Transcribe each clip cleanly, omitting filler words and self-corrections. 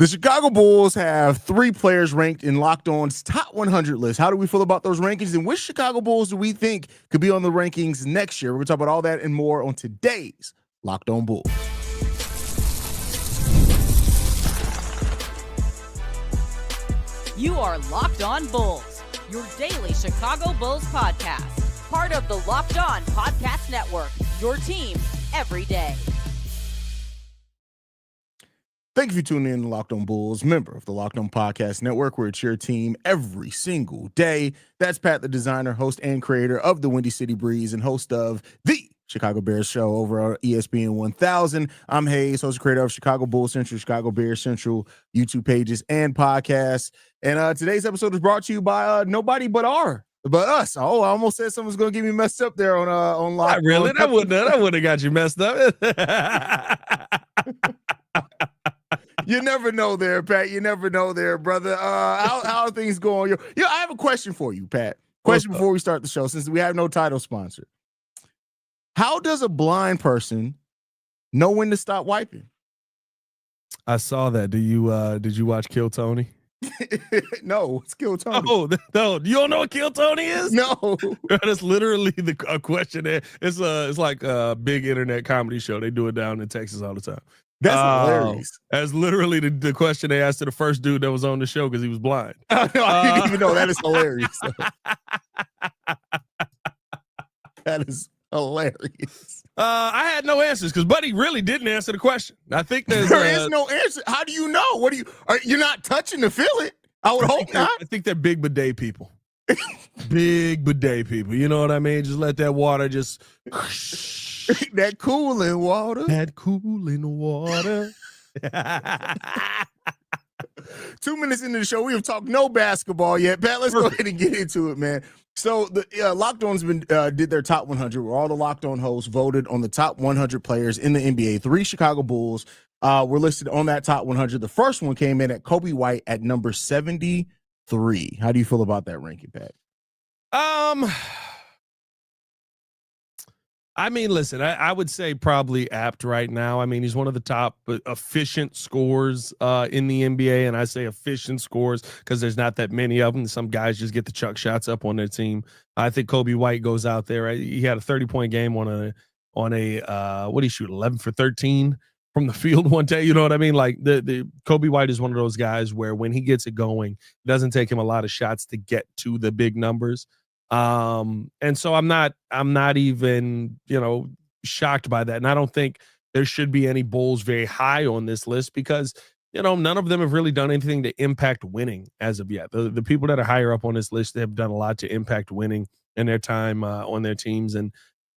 The Chicago Bulls have 3 players ranked in Locked On's top 100 list. How do we feel about those rankings, and which Chicago Bulls do we think could be on the rankings next year? We're going to talk about all that and more on today's Locked On Bulls. You are Locked On Bulls, your daily Chicago Bulls podcast. Part of the Locked On Podcast Network, your team every day. Thank you for tuning in to Locked On Bulls, member of the Locked On Podcast Network, where it's your team every single day. That's Pat, the designer, host, and creator of the Windy City Breeze and host of the Chicago Bears show over on ESPN 1000. I'm Haize, host and creator of Chicago Bulls Central, Chicago Bears Central YouTube pages and podcasts. And today's episode is brought to you by nobody but us. Oh, I almost said someone's going to get me messed up there on Locked On. Really? That would have got you messed up. You never know there, Pat. You never know there, brother. How are things going? I have a question for you, Pat. Question before we start the show, since we have no title sponsor. How does a blind person know when to stop wiping? I saw that. Did you watch Kill Tony? No, it's Kill Tony. Oh, no. You don't know what Kill Tony is? No. That's literally a question. It's like a big internet comedy show. They do it down in Texas all the time. That's hilarious. That's literally the question they asked to the first dude that was on the show because he was blind. I didn't even know. That is hilarious. That is hilarious. I had no answers because Buddy really didn't answer the question. I think there is no answer. How do you know? You're not touching to feel it? I would hope not. I think they're big bidet people. Big bidet people. You know what I mean? Just let that water just... That cooling water. 2 minutes into the show, we have talked no basketball yet. Pat, let's go ahead and get into it, man. So the Locked On's did their top 100, where all the Locked On hosts voted on the top 100 players in the NBA. 3 Chicago Bulls were listed on that top 100. The first one came in at Coby White at number 73. How do you feel about that ranking, Pat? I mean, listen, I would say probably apt right now. I mean, he's one of the top efficient scorers in the NBA, and I say efficient scores because there's not that many of them. Some guys just get the chuck shots up on their team. I think Coby White goes out there. Right? He had a 30-point game on a what did he shoot, 11 for 13 from the field one day. You know what I mean? Like the Coby White is one of those guys where when he gets it going, it doesn't take him a lot of shots to get to the big numbers. And so I'm not even, shocked by that. And I don't think there should be any Bulls very high on this list because, none of them have really done anything to impact winning as of yet. The people that are higher up on this list have done a lot to impact winning in their time on their teams. And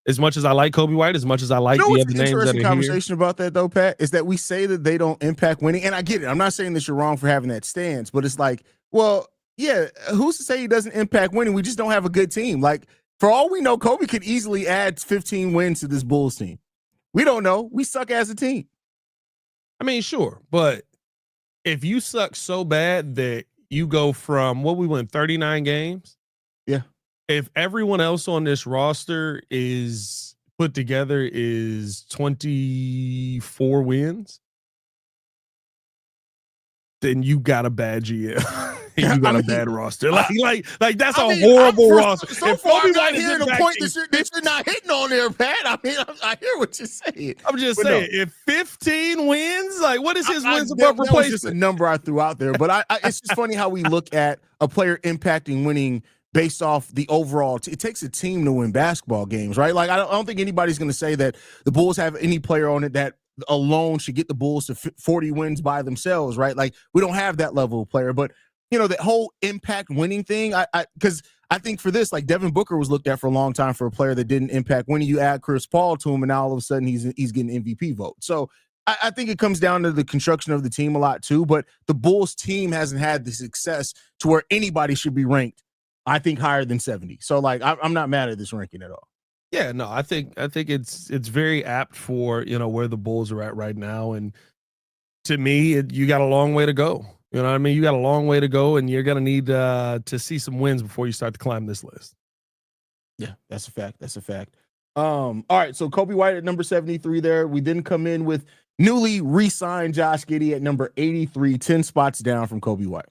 as much as I like Coby White, as much as I like the other names that are interesting conversation about that, though, Pat, is that we say that they don't impact winning. And I get it. I'm not saying that you're wrong for having that stance, but it's like, well, yeah, who's to say he doesn't impact winning? We just don't have a good team. Like, for all we know, Coby could easily add 15 wins to this Bulls team. We don't know. We suck as a team. I mean, sure. But if you suck so bad that you go from, we win 39 games? Yeah. If everyone else on this roster is put together is 24 wins, then you got a bad GM. You got a bad roster. Like that's a horrible roster. So far, I'm not hearing a point that you're not hitting on there, Pat. I mean, I hear what you're saying. I'm just saying, if 15 wins, like what is his wins above replacement? That was just a number I threw out there. But it's just funny how we look at a player impacting winning based off the overall. It takes a team to win basketball games, right? Like I don't think anybody's going to say that the Bulls have any player on it that alone should get the Bulls to 40 wins by themselves, right? Like we don't have that level of player, but the whole impact winning thing, because I think for this, like Devin Booker was looked at for a long time for a player that didn't impact winning. You add Chris Paul to him, and now all of a sudden he's getting MVP vote. So I think it comes down to the construction of the team a lot too. But the Bulls team hasn't had the success to where anybody should be ranked, I think, higher than 70. So like I'm not mad at this ranking at all. Yeah, no, I think it's very apt for where the Bulls are at right now, and to me, you got a long way to go. You know what I mean? You got a long way to go, and you're going to need to see some wins before you start to climb this list. Yeah, that's a fact. All right, so Coby White at number 73 there. We then come in with newly re-signed Josh Giddey at number 83, 10 spots down from Coby White.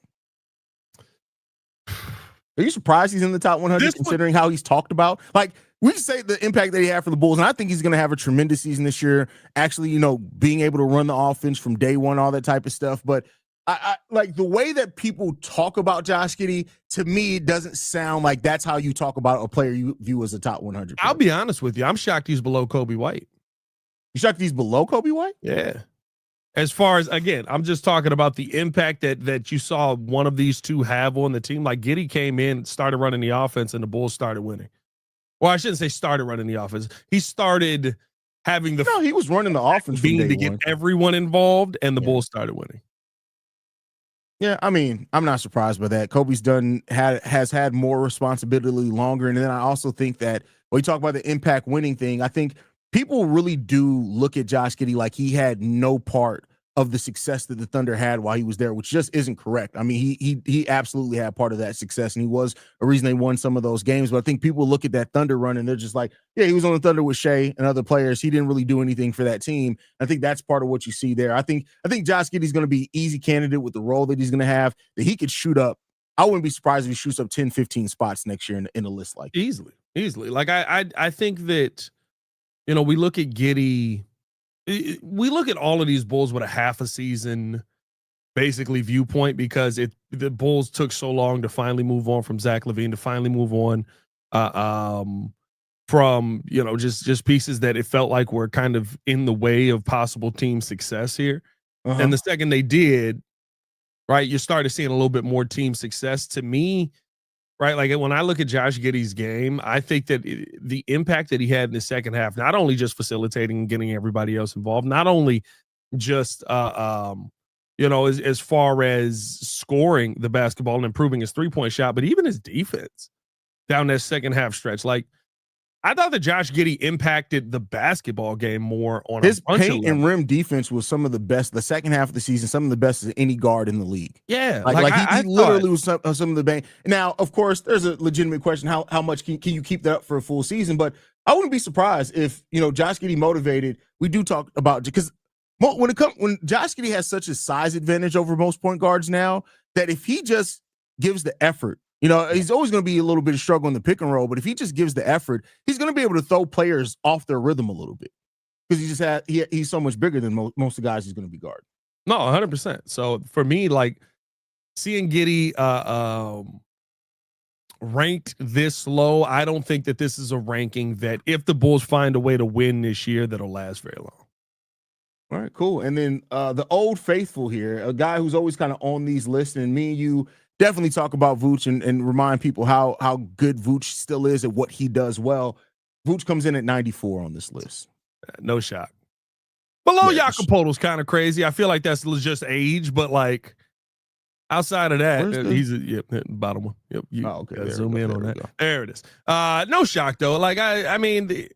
Are you surprised he's in the top 100 considering how he's talked about? Like, we say the impact that he had for the Bulls, and I think he's going to have a tremendous season this year, actually, being able to run the offense from day one, all that type of stuff. But I like the way that people talk about Josh Giddey, to me, it doesn't sound like that's how you talk about a player you view as a top 100 player. I'll be honest with you. I'm shocked he's below Coby White. You shocked he's below Coby White? Yeah. As far as, again, I'm just talking about the impact that you saw one of these two have on the team. Like, Giddey came in, started running the offense, and the Bulls started winning. Well, I shouldn't say started running the offense. He started having the... No, he was running the offense from day to get everyone involved, and the Bulls started winning. Yeah, I mean, I'm not surprised by that. Kobe's has had more responsibility longer. And then I also think that when you talk about the impact winning thing, I think people really do look at Josh Giddey like he had no part of the success that the Thunder had while he was there, which just isn't correct. I mean, he absolutely had part of that success, and he was a reason they won some of those games. But I think people look at that Thunder run and they're just like, yeah, he was on the Thunder with Shea and other players. He didn't really do anything for that team. I think that's part of what you see there. I think Josh Giddey's going to be easy candidate with the role that he's going to have, that he could shoot up. I wouldn't be surprised if he shoots up 10, 15 spots next year in a list like that. Easily. Like I think that, we look at Giddey. We look at all of these Bulls with a half a season basically viewpoint, because the Bulls took so long to finally move on from Zach LaVine, to finally move on from, just pieces that it felt like were kind of in the way of possible team success here. And the second they did, right, you started seeing a little bit more team success. To me, right, like when I look at Josh Giddey's game, I think that the impact that he had in the second half, not only just facilitating and getting everybody else involved, not only just as far as scoring the basketball and improving his 3-point shot, but even his defense down that second half stretch. Like, I thought that Josh Giddey impacted the basketball game more on his paint and rim defense was some of the best. The second half of the season, some of the best of any guard in the league. Yeah, he literally was some of the bang. Now, of course, there's a legitimate question: how much can you keep that up for a full season? But I wouldn't be surprised if Josh Giddey motivated. We do talk about, because when Josh Giddey has such a size advantage over most point guards now, that if he just gives the effort. He's always going to be a little bit of struggle in the pick and roll, but if he just gives the effort, he's going to be able to throw players off their rhythm a little bit, because he's so much bigger than most of the guys he's going to be guarding. No, 100%. So for me, like, seeing Giddey ranked this low, I don't think that this is a ranking that, if the Bulls find a way to win this year, that'll last very long. All right, cool. And then the old faithful here, a guy who's always kind of on these lists, and me and you definitely talk about Vooch and remind people how good Vooch still is at what he does well. Vooch comes in at 94 on this list. No shock. Below Jakob Poeltl's kind of crazy. I feel like that's just age, but like outside of that, he's bottom one. Yep. Okay. Zoom in on that. There it is. No shock though. Like I mean,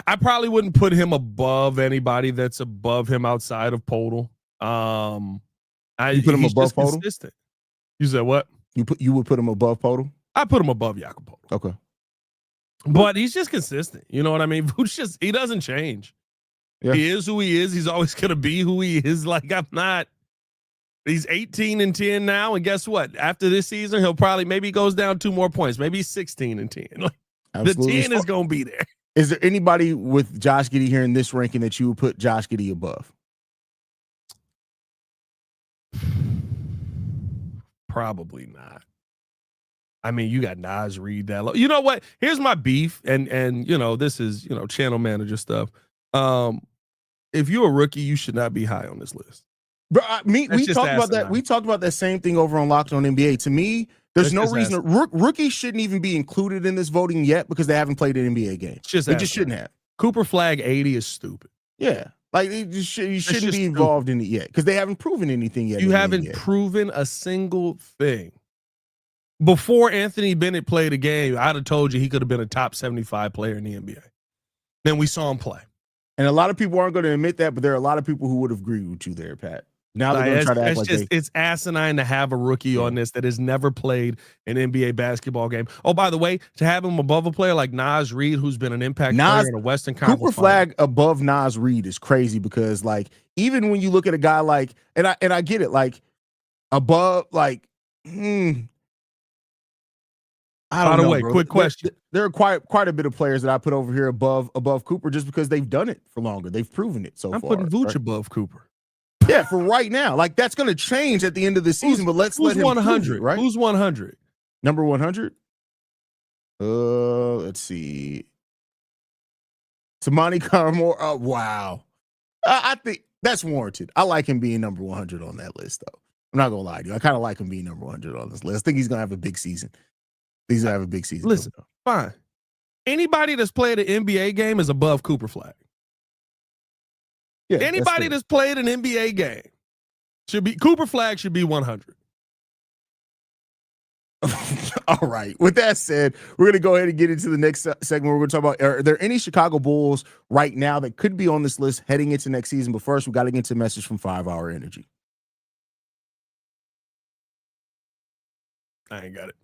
I probably wouldn't put him above anybody that's above him outside of Poeltl. You put him above Poeltl? Consistent. You said what? You would put him above Poeltl? I put him above Jakob Poeltl. Okay. But he's just consistent. You know what I mean? Vooch he doesn't change. Yeah. He is who he is. He's always going to be who he is. Like, he's 18-10 now. And guess what? After this season, he'll probably, maybe goes down 2 more points. Maybe he's 16-10. Like, the 10 is going to be there. Is there anybody with Josh Giddey here in this ranking that you would put Josh Giddey above? Probably not. I mean, you got Naz Reid that low. You know what? Here's my beef, and this is channel manager stuff. If you're a rookie, you should not be high on this list. Bro, we talked about that. We talked about that same thing over on Locked On NBA. To me, there's no reason rookies shouldn't even be included in this voting yet, because they haven't played an NBA game. They just shouldn't have. Cooper Flag 80 is stupid. Yeah. Like, you shouldn't be involved in it yet, because they haven't proven anything yet. You haven't proven a single thing. Before Anthony Bennett played a game, I'd have told you he could have been a top 75 player in the NBA. Then we saw him play. And a lot of people aren't going to admit that, but there are a lot of people who would have agreed with you there, Pat. Now they're going to try to act like it's asinine to have a rookie on this that has never played an NBA basketball game. Oh, by the way, to have him above a player like Naz Reid, who's been an impact player in a Western Conference. Cooper Flag above Naz Reid is crazy because, like, even when you look at a guy like, and I get it, like, above, like, I don't know. By the way, quick question. There are quite a bit of players that I put over here above Cooper just because they've done it for longer. They've proven it so far. I'm putting Vooch above Cooper. Yeah, for right now. Like, that's going to change at the end of the season, but let's let him 100, it, right? Who's 100? Number 100? Let's see. Tamani Carmore. Wow. I think that's warranted. I like him being number 100 on that list, though. I'm not going to lie to you. I kind of like him being number 100 on this list. I think he's going to have a big season. He's going to have a big season. Listen, fine. Anybody that's played an NBA game is above Cooper Flag. Yeah, anybody that's played an NBA game Cooper Flag should be 100. All right. With that said, we're going to go ahead and get into the next segment. We're going to talk about, are there any Chicago Bulls right now that could be on this list heading into next season? But first, we got to get to a message from 5 Hour Energy. I ain't got it.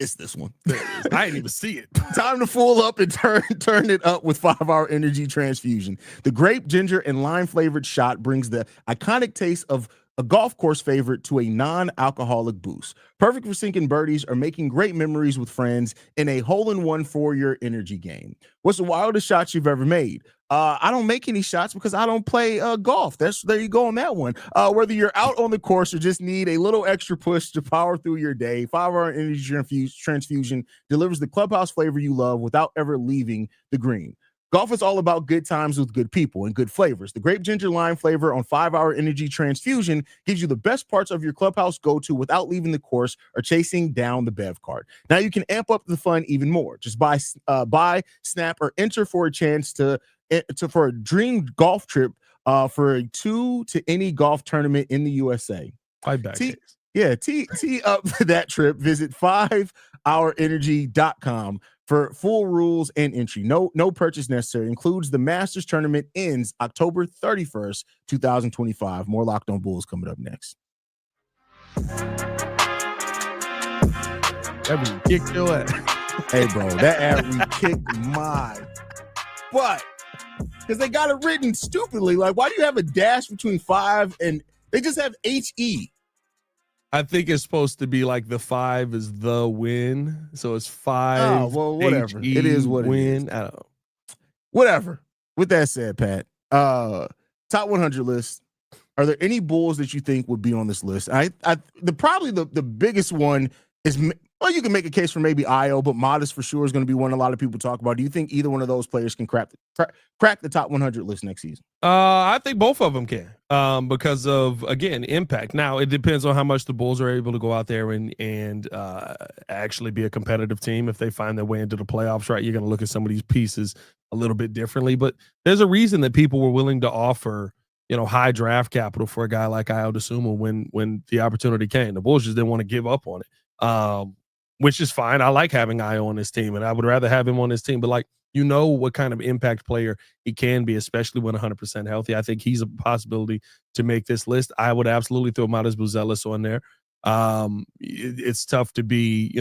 It's this one. I didn't even see it. Time to full up and turn it up with 5 Hour Energy Transfusion. The grape, ginger, and lime flavored shot brings the iconic taste of a golf course favorite to a non-alcoholic boost. Perfect for sinking birdies or making great memories with friends in a hole-in-one for your energy game. What's the wildest shot you've ever made? I don't make any shots because I don't play golf. There you go on that one. Whether you're out on the course or just need a little extra push to power through your day, 5 Hour Energy Transfusion delivers the clubhouse flavor you love without ever leaving the green. Golf is all about good times with good people and good flavors. The grape ginger lime flavor on 5 Hour Energy Transfusion gives you the best parts of your clubhouse go-to without leaving the course or chasing down the bev cart. Now you can amp up the fun even more. Just buy, snap, or enter for a chance for a dream golf trip for a 2 to any golf tournament in the USA. Tee up that trip. Visit 5hourenergy.com for full rules and entry. No purchase necessary. Includes the Masters tournament. Ends October 31st, 2025. More Locked On Bulls coming up next. That kicked your ass. Hey, bro, that ad kicked my butt. Because they got it written stupidly. Like, why do you have a dash between 5 and they just have HE? I think it's supposed to be like the 5 is the win. So it's 5. Oh, well, whatever. H-E it is what win. it is. I don't know. Whatever. With that said, Pat, top 100 list. Are there any Bulls that you think would be on this list? Probably the biggest one is, well, you can make a case for maybe Ayo, but Matas for sure is going to be one a lot of people talk about. Do you think either one of those players can crack the top 100 list next season? I think both of them can, because of, again, impact. Now, it depends on how much the Bulls are able to go out there and actually be a competitive team. If they find their way into the playoffs, right, you're going to look at some of these pieces a little bit differently. But there's a reason that people were willing to offer, high draft capital for a guy like Ayo Dosunmu when the opportunity came. The Bulls just didn't want to give up on it, which is fine. I like having Ayo on this team, and I would rather have him on this team. But, like, what kind of impact player he can be, especially when 100% healthy. I think he's a possibility to make this list. I would absolutely throw Matas Buzelis on there. It's tough to be,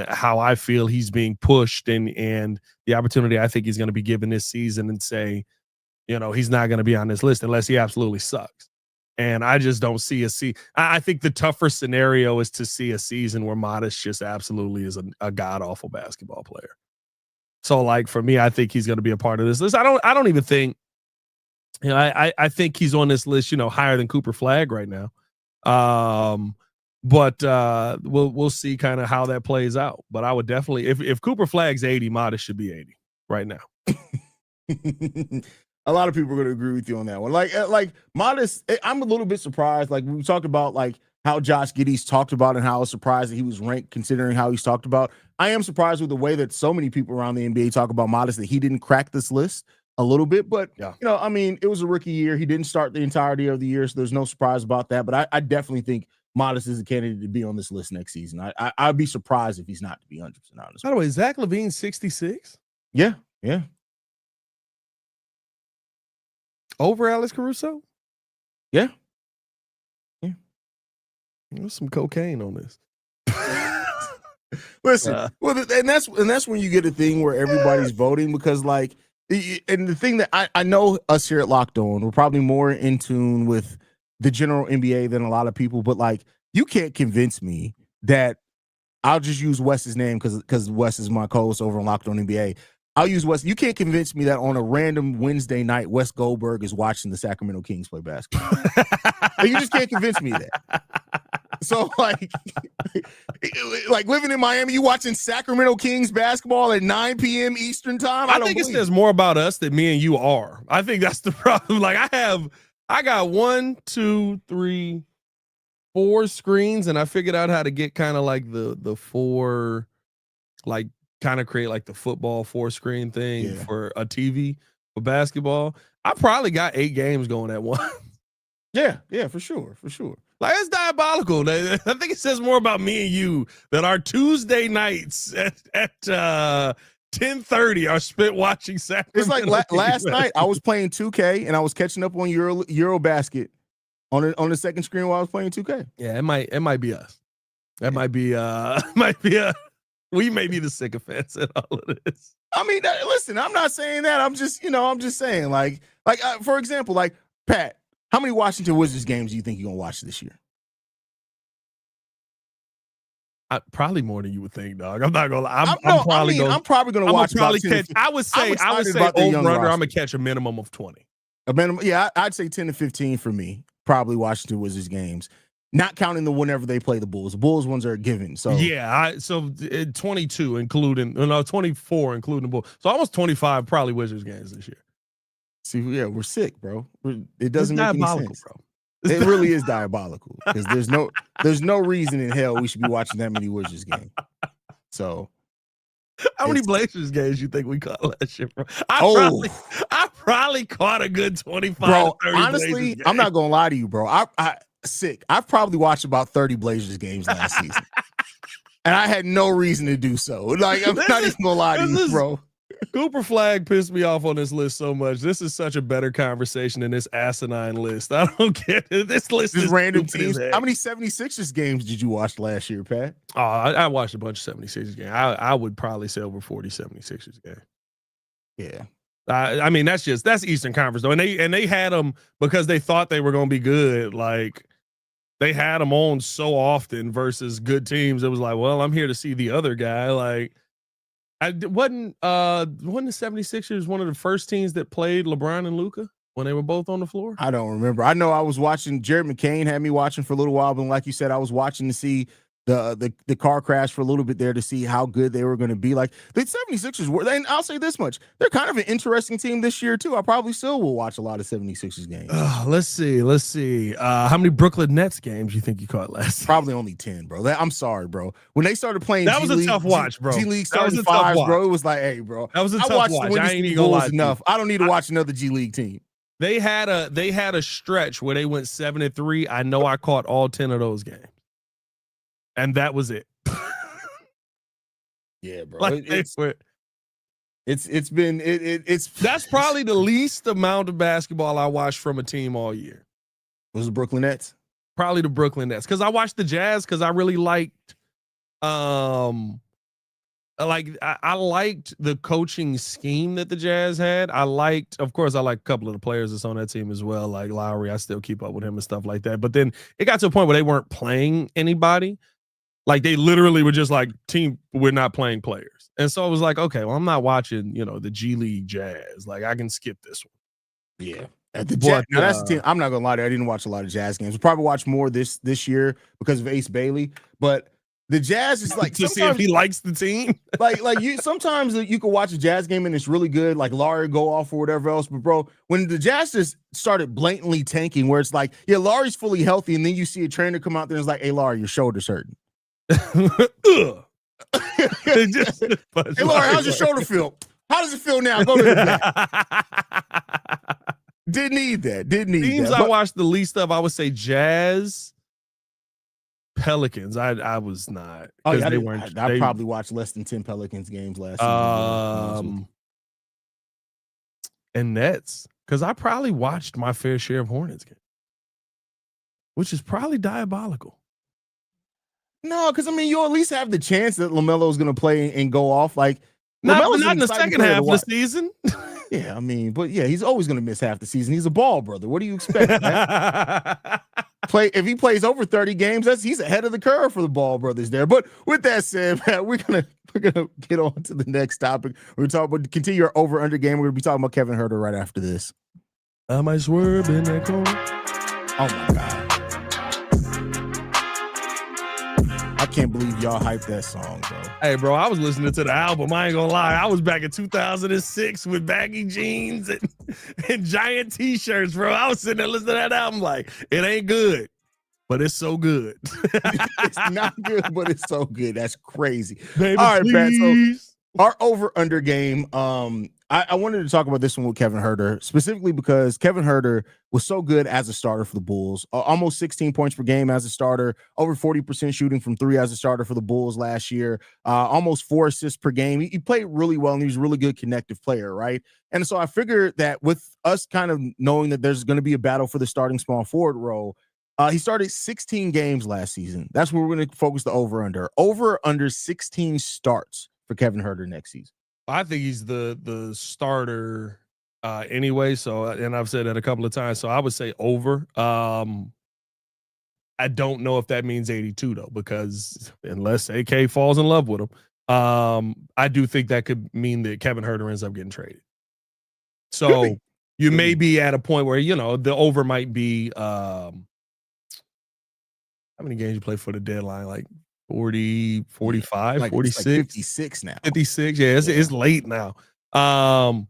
how I feel he's being pushed and the opportunity I think he's going to be given this season, and say, he's not going to be on this list unless he absolutely sucks. And I just don't see I think the tougher scenario is to see a season where Matas just absolutely is a god-awful basketball player. So, like, for me, I think he's going to be a part of this list. I don't even think, I think he's on this list, higher than Cooper Flag right now. But we'll see kind of how that plays out. But I would definitely, if Cooper Flag's 80, Matas should be 80 right now. A lot of people are going to agree with you on that one. Like Matas, I'm a little bit surprised. Like, we talked about, like, how Josh Giddey's talked about and how I was surprised that he was ranked considering how he's talked about. I am surprised with the way that so many people around the NBA talk about Matas that he didn't crack this list a little bit. But, I mean, it was a rookie year. He didn't start the entirety of the year, so there's no surprise about that. But I definitely think Matas is a candidate to be on this list next season. I'd be surprised if he's not, to be 100% honest. By the way, Zach LaVine's 66? Yeah. Over Alex Caruso? Yeah. There's some cocaine on this. Listen, and that's when you get a thing where everybody's voting because, like, and the thing that I know us here at Locked On, we're probably more in tune with the general NBA than a lot of people, but like, you can't convince me that I'll just use Wes's name because Wes is my co-host over on Locked On NBA. I'll use Wes. You can't convince me that on a random Wednesday night, Wes Goldberg is watching the Sacramento Kings play basketball. Like, you just can't convince me of that. So, like living in Miami, you watching Sacramento Kings basketball at 9 p.m. Eastern time? I think it says more about us than me and you are. I think that's the problem. Like, I got 1, 2, 3, 4 screens, and I figured out how to get kind of like the 4, like, kind of create like the football 4-screen thing for a TV for basketball. I probably got 8 games going at once. Yeah, for sure. Like, it's diabolical. I think it says more about me and you that our Tuesday nights at 10:30 are spent watching Sacramento. It's like last night I was playing 2K and I was catching up on Eurobasket on the second screen while I was playing 2K. Yeah, it might be us. That might be we may be the sycophants in all of this. I mean, listen, I'm not saying that. I'm just saying, like for example, like, Pat, how many Washington Wizards games do you think you're gonna watch this year? Probably more than you would think, dog. I'm not gonna lie. I'm probably gonna watch. I would say over under. I'm gonna catch a minimum of 20. A minimum, yeah. I'd say 10 to 15 for me. Probably Washington Wizards games, not counting the whenever they play the Bulls. The Bulls ones are a given. So yeah, 22 including 24 including the Bulls. So almost 25 probably Wizards games this year. See, yeah, we're sick, bro. It doesn't make any sense, bro. It really is diabolical because there's no reason in hell we should be watching that many Wizards games. So, how many Blazers games you think we caught last year, bro? I probably caught a good 25. Bro, 30 honestly, I'm not gonna lie to you, bro. I've probably watched about 30 Blazers games last season, and I had no reason to do so. Like, I'm not even gonna lie to you, bro. Cooper Flag pissed me off on this list so much. This is such a better conversation than this asinine list. I don't get it. This list is random teams. How many 76ers games did you watch last year, Pat? Oh, I watched a bunch of 76ers games. I would probably say over 40 76ers games. Yeah. I mean, that's Eastern Conference though. And they had them because they thought they were going to be good. Like, they had them on so often versus good teams. It was like, well, I'm here to see the other guy. Like, wasn't the 76ers one of the first teams that played LeBron and Luka when they were both on the floor? I don't remember. I know I was watching. Jared McCain had me watching for a little while, but like you said, I was watching to see the car crash for a little bit there to see how good they were going to be. Like, the 76ers were, and I'll say this much, they're kind of an interesting team this year too. I probably still will watch a lot of 76ers games. Let's see. How many Brooklyn Nets games do you think you caught last season? Probably only 10, bro. I'm sorry, bro. When they started playing that was a tough watch, bro. G League starting fives, bro. It was like, hey, bro. That was a tough watch. I ain't even gonna lie enough. I don't need to watch another G League team. They had a stretch where they went 7-3. I know I caught all 10 of those games. And that was it. Yeah, bro. Like, it's that's probably the least amount of basketball I watched from a team all year. Was the Brooklyn Nets? Probably the Brooklyn Nets. Because I watched the Jazz because I really liked I liked the coaching scheme that the Jazz had. Of course, I like a couple of the players that's on that team as well. Like Lowry, I still keep up with him and stuff like that. But then it got to a point where they weren't playing anybody. Like, they literally were just like, team, we're not playing players. And so I was like, okay, well, I'm not watching, the G League Jazz. Like, I can skip this one. Yeah. At the Jazz, now that's the team. I'm not gonna lie to you, I didn't watch a lot of Jazz games. We'll probably watch more this year because of Ace Bailey. But the Jazz is like to see if he likes the team. like you sometimes you can watch a Jazz game and it's really good, like Laurie go off or whatever else. But bro, when the Jazz just started blatantly tanking, where it's like, yeah, Laurie's fully healthy, and then you see a trainer come out there and it's like, hey, Laurie, your shoulder's hurting. Hey, Laurie, how's your shoulder feel? How does it feel now? Go to the back. Didn't need that. Teams I watched the least of, I would say Jazz, Pelicans. I was not. Oh, yeah, I probably watched less than 10 Pelicans games last season. And Nets, because I probably watched my fair share of Hornets games. which is probably diabolical. No, because I mean, you'll at least have the chance that LaMelo is going to play and go off. Like, not LaMelo's in the second half of the season. Yeah, I mean, but yeah, he's always going to miss half the season. He's a ball brother. What do you expect? If he plays over 30 games, he's ahead of the curve for the Ball brothers there. But with that said, Matt, we're gonna get on to the next topic. We're talking about continue our over under game. We're gonna be talking about Kevin Huerter right after this. I might swerve in that corner. Oh my God. I can't believe y'all hyped that song, bro. Hey, bro, I was listening to the album. I ain't gonna lie. I was back in 2006 with baggy jeans and giant t-shirts, bro. I was sitting there listening to that album like, it ain't good, but it's so good. It's not good, but it's so good. That's crazy. Baby, all right, please. Pat. So our over-under game, I wanted to talk about this one with Kevin Huerter, specifically because Kevin Huerter was so good as a starter for the Bulls. Almost 16 points per game as a starter, over 40% shooting from three as a starter for the Bulls last year, almost 4 assists per game. He played really well, and he was a really good connective player, right? And so I figured that with us kind of knowing that there's going to be a battle for the starting small forward role, he started 16 games last season. That's where we're going to focus the over-under. Over-under 16 starts for Kevin Huerter next season. I think he's the starter anyway. So, and I've said that a couple of times. So I would say over. I don't know if that means 82 though, because unless AK falls in love with him, I do think that could mean that Kevin Huerter ends up getting traded. So you may be at a point where, you know, the over might be, how many games you play for the deadline? Like 40, 45, like 46, like 56 now. 56. Yeah, it's late now. So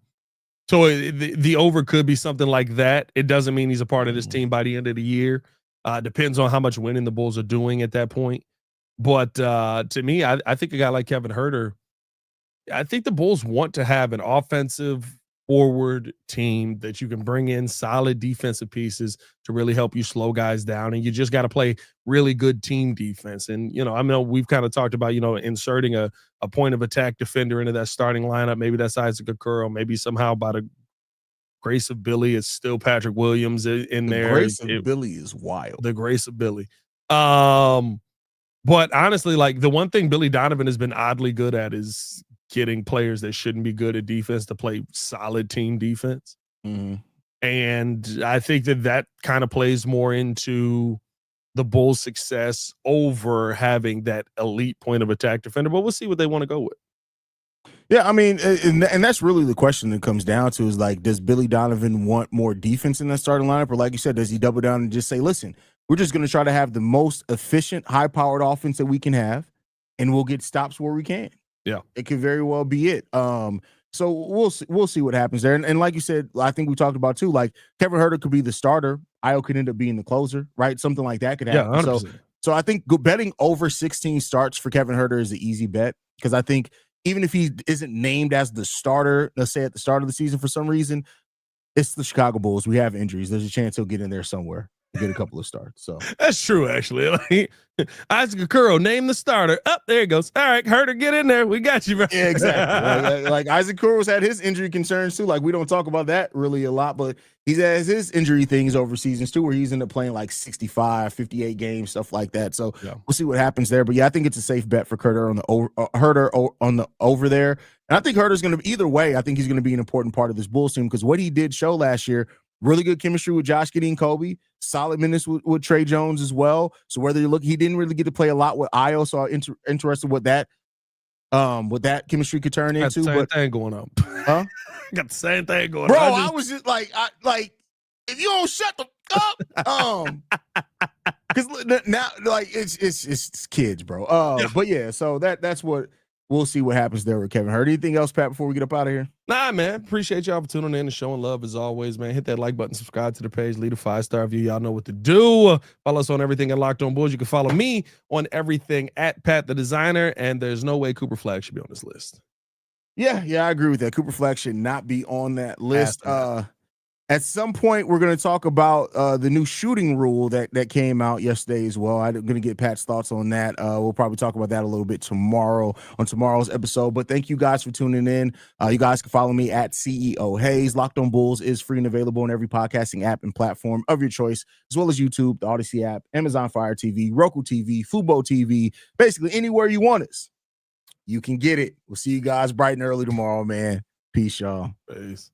the over could be something like that. It doesn't mean he's a part of this team by the end of the year. Depends on how much winning the Bulls are doing at that point. But to me, I think a guy like Kevin Huerter, I think the Bulls want to have an offensive forward team that you can bring in solid defensive pieces to really help you slow guys down. And you just got to play really good team defense. And, you know, I mean, we've kind of talked about, you know, inserting a point of attack defender into that starting lineup. Maybe that's Isaac Okoro. Maybe somehow by the grace of Billy, it's still Patrick Williams in there. The grace of Billy is wild. The grace of Billy. But honestly, like the one thing Billy Donovan has been oddly good at is getting players that shouldn't be good at defense to play solid team defense. Mm-hmm. And I think that kind of plays more into the Bulls' success over having that elite point of attack defender, but we'll see what they want to go with. Yeah, I mean, and that's really the question that comes down to is like, does Billy Donovan want more defense in that starting lineup? Or like you said, does he double down and just say, listen, we're just going to try to have the most efficient, high-powered offense that we can have, and we'll get stops where we can. Yeah, it could very well be it. So we'll see what happens there. And like you said, I think we talked about too, like Kevin Huerter could be the starter. Ayo could end up being the closer, right? Something like that could happen. Yeah, 100%. So I think betting over 16 starts for Kevin Huerter is an easy bet, because I think even if he isn't named as the starter, let's say at the start of the season for some reason, it's the Chicago Bulls. We have injuries. There's a chance he'll get in there somewhere. Get a couple of starts. So that's true, actually. Like Isaac Okoro, name the starter. Up there it goes. All right, Huerter, get in there. We got you, bro. Yeah, exactly. like Isaac Okoro's had his injury concerns too. Like we don't talk about that really a lot, but he has his injury things over seasons too, where he's ended up playing like 65, 58 games, stuff like that. So we'll see what happens there. But yeah, I think it's a safe bet for Huerter on the over there. And I think Huerter's going to either way. I think he's going to be an important part of this Bulls team, because what he did show last year. Really good chemistry with Josh Giddey and Coby. Solid minutes with Trey Jones as well. So whether you look, he didn't really get to play a lot with Ayo. So I'm interested what that chemistry could turn into. Got the same thing going on. Huh? Got the same thing going on. Bro, I was just like, if you don't shut the up, because now like it's kids, bro. But yeah, so that's what. We'll see what happens there with Kevin Huerter. Anything else, Pat, before we get up out of here? Nah, man. Appreciate y'all for tuning in and showing love as always, man. Hit that like button, subscribe to the page, leave a 5-star review. Y'all know what to do. Follow us on everything at Locked On Bulls. You can follow me on everything at Pat the Designer, and there's no way Cooper Flag should be on this list. Yeah, I agree with that. Cooper Flag should not be on that list. At some point, we're going to talk about the new shooting rule that came out yesterday as well. I'm going to get Pat's thoughts on that. We'll probably talk about that a little bit tomorrow on tomorrow's episode. But thank you guys for tuning in. You guys can follow me at CEO Haize. Locked on Bulls is free and available on every podcasting app and platform of your choice, as well as YouTube, the Odyssey app, Amazon Fire TV, Roku TV, Fubo TV, basically anywhere you want us. You can get it. We'll see you guys bright and early tomorrow, man. Peace, y'all. Peace.